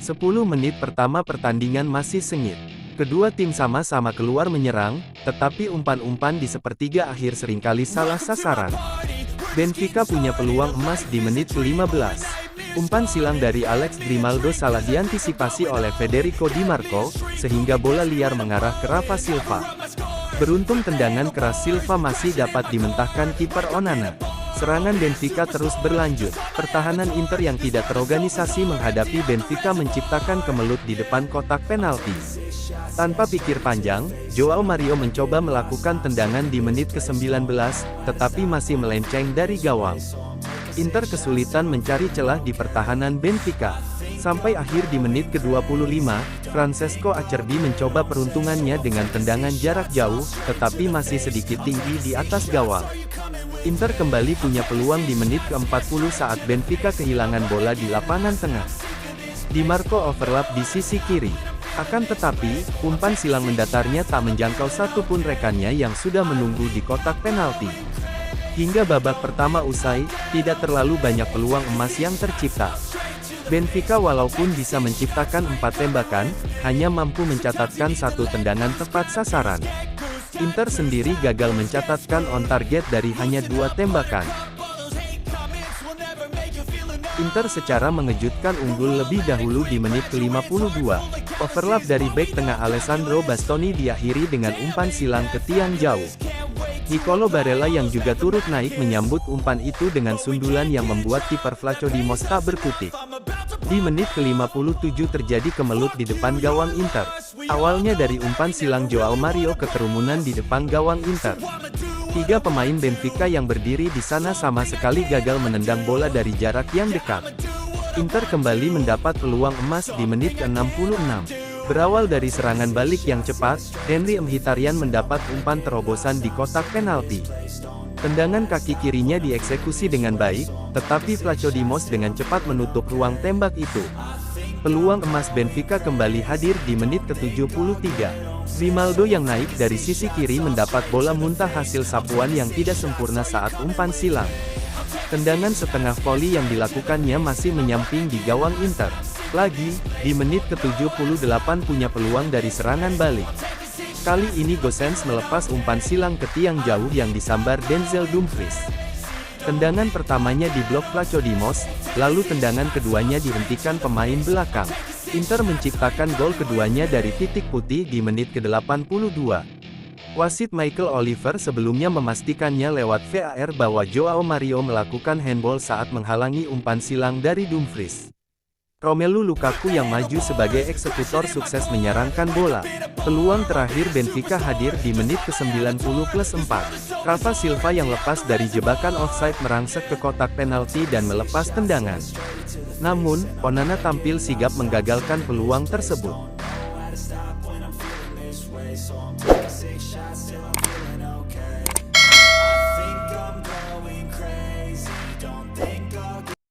10 menit pertama pertandingan masih sengit. Kedua tim sama-sama keluar menyerang, tetapi umpan-umpan di sepertiga akhir seringkali salah sasaran. Benfica punya peluang emas di menit ke-15. Umpan silang dari Alex Grimaldo salah diantisipasi oleh Federico Di Marco, sehingga bola liar mengarah ke Rafa Silva. Beruntung tendangan keras Silva masih dapat dimentahkan kiper Onana. Serangan Benfica terus berlanjut. Pertahanan Inter yang tidak terorganisasi menghadapi Benfica menciptakan kemelut di depan kotak penalti. Tanpa pikir panjang, Joao Mario mencoba melakukan tendangan di menit ke-19, tetapi masih melenceng dari gawang. Inter kesulitan mencari celah di pertahanan Benfica. Sampai akhir di menit ke-25, Francesco Acerbi mencoba peruntungannya dengan tendangan jarak jauh, tetapi masih sedikit tinggi di atas gawang. Inter kembali punya peluang di menit ke-40 saat Benfica kehilangan bola di lapangan tengah. Di Marco overlap di sisi kiri. Akan tetapi, umpan silang mendatarnya tak menjangkau satupun rekannya yang sudah menunggu di kotak penalti. Hingga babak pertama usai, tidak terlalu banyak peluang emas yang tercipta. Benfica walaupun bisa menciptakan 4 tembakan, hanya mampu mencatatkan 1 tendangan tepat sasaran. Inter sendiri gagal mencatatkan on target dari hanya 2 tembakan. Inter secara mengejutkan unggul lebih dahulu di menit ke-52. Overlap dari bek tengah Alessandro Bastoni diakhiri dengan umpan silang ke tiang jauh. Nicolo Barella yang juga turut naik menyambut umpan itu dengan sundulan yang membuat kiper Vlachodimos tak berkutik. Di menit ke-57 terjadi kemelut di depan gawang Inter. Awalnya dari umpan silang Joao Mario ke kerumunan di depan gawang Inter. 3 pemain Benfica yang berdiri di sana sama sekali gagal menendang bola dari jarak yang dekat. Inter kembali mendapat peluang emas di menit ke-66. Berawal dari serangan balik yang cepat, Henry Mkhitaryan mendapat umpan terobosan di kotak penalti. Tendangan kaki kirinya dieksekusi dengan baik, tetapi Vlachodimos dengan cepat menutup ruang tembak itu. Peluang emas Benfica kembali hadir di menit ke-73. Grimaldo yang naik dari sisi kiri mendapat bola muntah hasil sapuan yang tidak sempurna saat umpan silang. Tendangan setengah voli yang dilakukannya masih menyamping di gawang Inter. Lagi, di menit ke-78 punya peluang dari serangan balik. Kali ini Gosens melepas umpan silang ke tiang jauh yang disambar Denzel Dumfries. Tendangan pertamanya diblok Vlachodimos, lalu tendangan keduanya dihentikan pemain belakang. Inter menciptakan gol keduanya dari titik putih di menit ke-82. Wasit Michael Oliver sebelumnya memastikannya lewat VAR bahwa Joao Mario melakukan handball saat menghalangi umpan silang dari Dumfries. Romelu Lukaku yang maju sebagai eksekutor sukses menyerangkan bola. Peluang terakhir Benfica hadir di menit ke-90+4. Rafa Silva yang lepas dari jebakan offside merangsek ke kotak penalti dan melepas tendangan. Namun, Onana tampil sigap menggagalkan peluang tersebut.